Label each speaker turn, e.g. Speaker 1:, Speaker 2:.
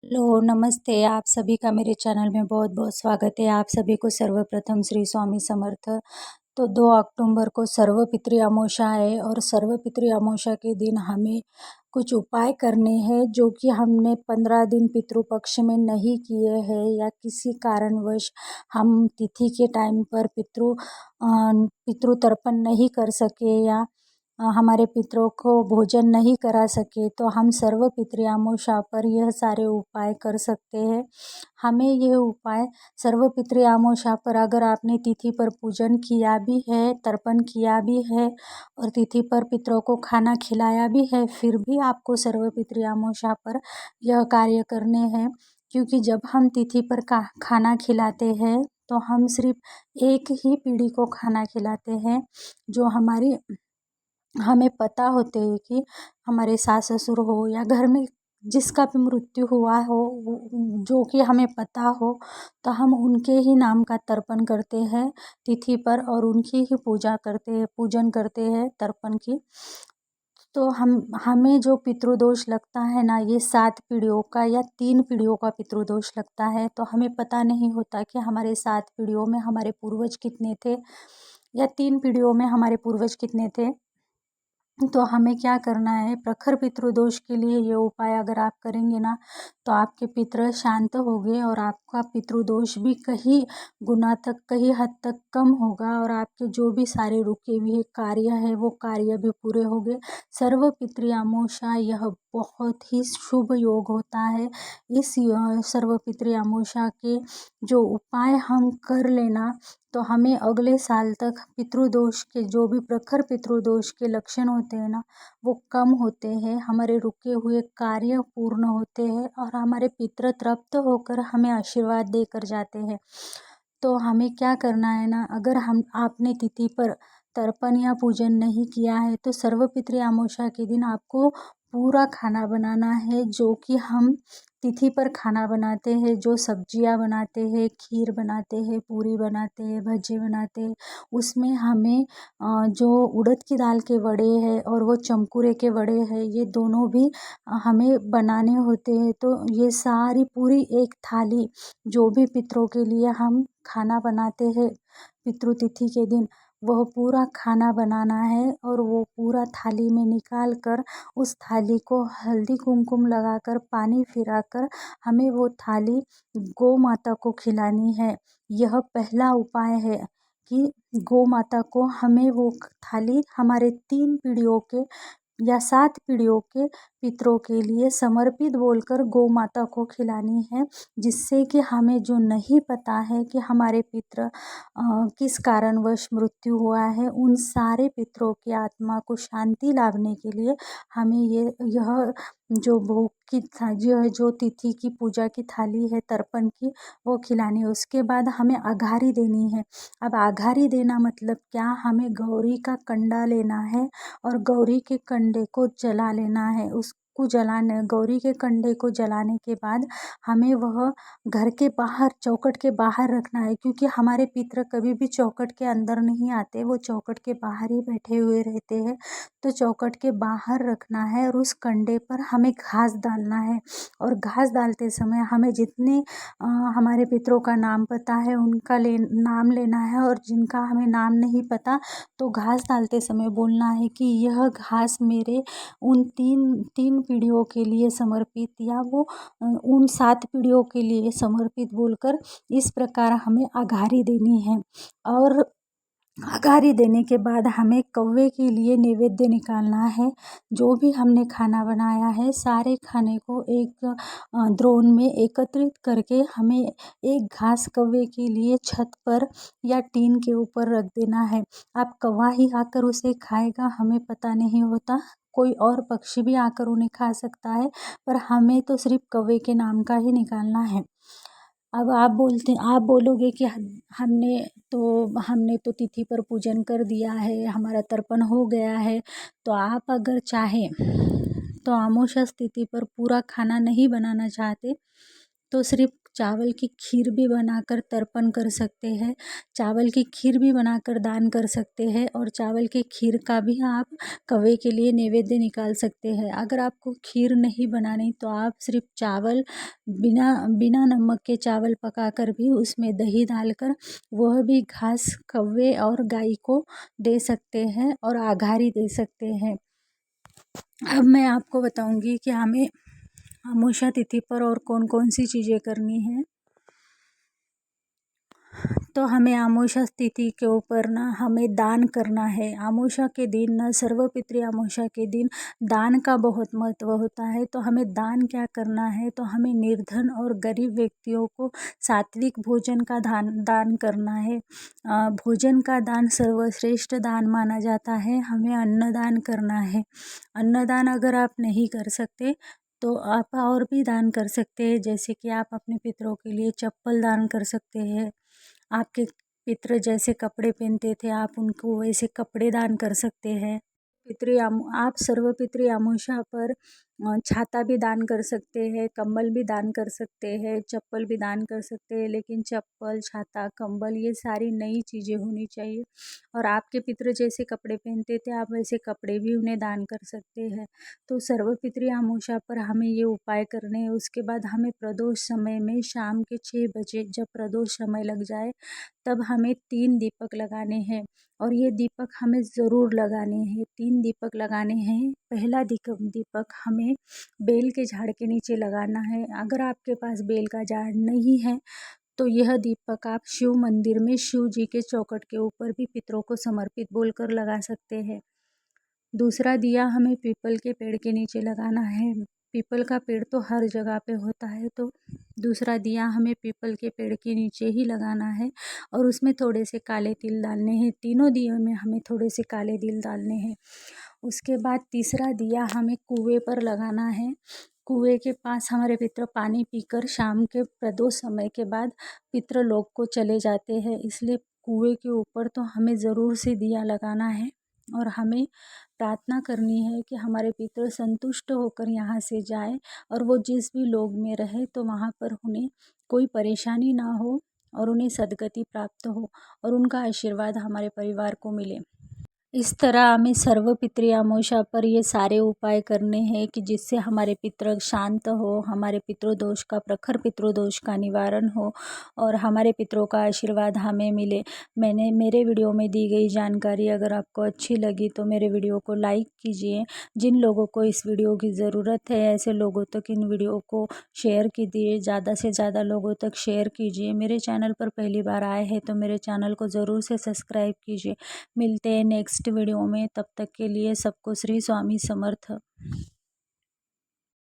Speaker 1: Hello, नमस्ते। आप सभी का मेरे चैनल में बहुत-बहुत स्वागत है। आप सभी को सर्वप्रथम श्री स्वामी समर्थ। तो 2 अक्टूबर को सर्वपितृ अमावस्या है और सर्वपितृ अमावस्या के दिन हमें कुछ उपाय करने हैं जो कि हमने 15 दिन पितृ पक्ष में नहीं किए हैं या किसी कारणवश हम तिथि के टाइम पर पितृ तर्पण नहीं कर सके या हमारे पितरों को भोजन नहीं करा सके, तो हम सर्वपितृ अमावस्या पर यह सारे उपाय कर सकते हैं। हमें यह उपाय सर्वपितृ अमावस्या पर अगर आपने तिथि पर पूजन किया भी है, तर्पण किया भी है और तिथि पर पितरों को खाना खिलाया भी है, फिर भी आपको सर्वपितृ अमावस्या पर यह कार्य करने हैं। क्योंकि जब हम तिथि पर खाना खिलाते हैं तो हम सिर्फ एक ही पीढ़ी को खाना खिलाते हैं जो हमें पता होते हैं कि हमारे सास ससुर हो या घर में जिसका भी मृत्यु हुआ हो, जो कि हमें पता हो, तो हम उनके ही नाम का तर्पण करते हैं तिथि पर और उनकी ही पूजा करते हैं, पूजन करते हैं तर्पण की। तो हमें जो पितृदोष लगता है ना, ये 7 पीढ़ियों का या 3 पीढ़ियों का पितृदोष लगता है। तो हमें पता नहीं होता कि हमारे 7 पीढ़ियों में हमारे पूर्वज कितने थे या 3 पीढ़ियों में हमारे पूर्वज कितने थे। तो हमें क्या करना है, प्रखर पितृदोष के लिए ये उपाय अगर आप करेंगे ना, तो आपके पितृ शांत होंगे और आपका पितृदोष भी कहीं हद तक कम होगा और आपके जो भी सारे रुके हुए कार्य है वो कार्य भी पूरे होंगे। सर्व पितृ अमावस्या यह बहुत ही शुभ योग होता है। इस सर्व पितृ अमावस्या के जो उपाय हम कर लेना, तो हमें अगले साल तक पितृदोष के जो भी प्रखर पितृदोष के लक्षण होते हैं ना, वो कम होते हैं, हमारे रुके हुए कार्य पूर्ण होते हैं और हमारे पितृ तृप्त होकर हमें आशीर्वाद देकर जाते हैं। तो हमें क्या करना है ना, अगर आपने तिथि पर तर्पण या पूजन नहीं किया है तो सर्वपितृ अमावस्या के दिन आपको पूरा खाना बनाना है जो कि हम तिथि पर खाना बनाते हैं, जो सब्जियां बनाते हैं, खीर बनाते हैं, पूरी बनाते हैं, भजे बनाते हैं, उसमें हमें जो उड़द की दाल के वड़े हैं और वो चमकुरे के वड़े हैं, ये दोनों भी हमें बनाने होते हैं। तो ये सारी पूरी एक थाली जो भी पितरों के लिए हम खाना बनाते हैं पितृतिथि के दिन, वह पूरा खाना बनाना है और वो पूरा थाली में निकाल कर उस थाली को हल्दी कुमकुम लगाकर पानी फिराकर हमें वो थाली गौ माता को खिलानी है। यह पहला उपाय है कि गौ माता को हमें वो थाली हमारे 3 पीढ़ियों के या 7 पीढ़ियों के पितरों के लिए समर्पित बोलकर गौ माता को खिलानी है, जिससे कि हमें जो नहीं पता है कि हमारे पितृ किस कारणवश मृत्यु हुआ है, उन सारे पितरों की आत्मा को शांति लाभने के लिए हमें यह जो भोग की जो तिथि की पूजा की थाली है तर्पण की, वो खिलानी है। उसके बाद हमें अघारी देनी है। अब अघारी देना मतलब क्या, हमें गौरी का कंडा लेना है और गौरी के कंडे को जला लेना है। उसको जलाने गौरी के कंडे को जलाने के बाद हमें वह घर के बाहर चौखट के बाहर रखना है, क्योंकि हमारे पितृ कभी भी चौखट के अंदर नहीं आते, वो चौखट के बाहर ही बैठे हुए रहते हैं। तो चौखट के बाहर रखना है और उस कंडे पर हमें घास डालना है और घास डालते समय हमें जितने हमारे पितरों का नाम पता है उनका नाम लेना है और जिनका हमें नाम नहीं पता, तो घास डालते समय बोलना है कि यह घास मेरे उन तीन पीढ़ियों के लिए समर्पित या वो उन 7 पीढ़ियों के लिए समर्पित बोलकर इस प्रकार हमें अघारी देनी है। और अघारी देने के बाद हमें कौवे के लिए नैवेद्य निकालना है। जो भी हमने खाना बनाया है, सारे खाने को एक द्रोण में एकत्रित करके हमें एक घास कौवे के लिए छत पर या टीन के ऊपर रख देना है। अब कौवा ही आकर उसे खाएगा, हमें पता नहीं होता, कोई और पक्षी भी आकर उन्हें खा सकता है, पर हमें तो सिर्फ कौवे के नाम का ही निकालना है। अब आप बोलोगे कि हमने तो तिथि पर पूजन कर दिया है, हमारा तर्पण हो गया है। तो आप अगर चाहें तो अमावस्या तिथि पर पूरा खाना नहीं बनाना चाहते, तो सिर्फ चावल की खीर भी बनाकर तर्पण कर सकते हैं, चावल की खीर भी बनाकर दान कर सकते हैं और चावल की खीर का भी आप कौवे के लिए नैवेद्य निकाल सकते हैं। अगर आपको खीर नहीं बनानी तो आप सिर्फ चावल बिना बिना नमक के चावल पकाकर भी उसमें दही डालकर वह भी घास कौवे और गाय को दे सकते हैं और आघारी दे सकते हैं। अब मैं आपको बताऊंगी कि हमें अमावस्या तिथि पर और कौन कौन सी चीज़ें करनी है। तो हमें अमावस्या तिथि के ऊपर ना हमें दान करना है। अमावस्या के दिन ना सर्वपितृ अमावस्या के दिन दान का बहुत महत्व होता है। तो हमें दान क्या करना है, तो हमें निर्धन और गरीब व्यक्तियों को सात्विक भोजन का दान करना है। भोजन का दान सर्वश्रेष्ठ दान माना जाता है। हमें अन्नदान करना है। अन्नदान अगर आप नहीं कर सकते तो आप और भी दान कर सकते हैं, जैसे कि आप अपने पितरों के लिए चप्पल दान कर सकते हैं। आपके पितृ जैसे कपड़े पहनते थे आप उनको वैसे कपड़े दान कर सकते हैं। आप सर्वपितृ अमावस्या पर छाता भी दान कर सकते हैं, कंबल भी दान कर सकते हैं, चप्पल भी दान कर सकते हैं, लेकिन चप्पल, छाता, कंबल ये सारी नई चीज़ें होनी चाहिए। और आपके पितृ जैसे कपड़े पहनते थे आप वैसे कपड़े भी उन्हें दान कर सकते हैं। तो सर्वपितृ अमावस्या पर हमें ये उपाय करने हैं। उसके बाद हमें प्रदोष समय में शाम के 6 बजे जब प्रदोष समय लग जाए तब हमें 3 दीपक लगाने हैं और ये दीपक हमें ज़रूर लगाने हैं। 3 दीपक लगाने हैं। पहला दीपक हमें बेल के झाड़ के नीचे लगाना है। अगर आपके पास बेल का झाड़ नहीं है तो यह दीपक आप शिव मंदिर में शिव जी के चौखट के ऊपर भी पितरों को समर्पित बोलकर लगा सकते हैं। दूसरा दिया हमें पीपल के पेड़ के नीचे लगाना है। पीपल का पेड़ तो हर जगह पे होता है, तो दूसरा दिया हमें पीपल के पेड़ के नीचे ही लगाना है और उसमें थोड़े से काले तिल डालने हैं। तीनों दियों में हमें थोड़े से काले तिल डालने हैं। उसके बाद तीसरा दिया हमें कुएं पर लगाना है। कुएं के पास हमारे पितर पानी पीकर शाम के प्रदोष समय के बाद पितृलोक को चले जाते हैं, इसलिए कुएं के ऊपर तो हमें ज़रूर से दिया लगाना है और हमें प्रार्थना करनी है कि हमारे पितर संतुष्ट होकर यहाँ से जाए और वो जिस भी लोक में रहे तो वहाँ पर उन्हें कोई परेशानी ना हो और उन्हें सद्गति प्राप्त हो और उनका आशीर्वाद हमारे परिवार को मिले। इस तरह हमें सर्वपितृ अमावस्या पर ये सारे उपाय करने हैं कि जिससे हमारे पितृ शांत हो, हमारे पितृदोष का प्रखर पितृदोष का निवारण हो और हमारे पितरों का आशीर्वाद हमें मिले। मेरे वीडियो में दी गई जानकारी अगर आपको अच्छी लगी तो मेरे वीडियो को लाइक कीजिए। जिन लोगों को इस वीडियो की ज़रूरत है ऐसे लोगों तक इन वीडियो को शेयर कीजिए, ज़्यादा से ज़्यादा लोगों तक शेयर कीजिए। मेरे चैनल पर पहली बार आए हैं तो मेरे चैनल को ज़रूर से सब्सक्राइब कीजिए। मिलते हैं नेक्स्ट वीडियो में, तब तक के लिए सबको श्री स्वामी समर्थ।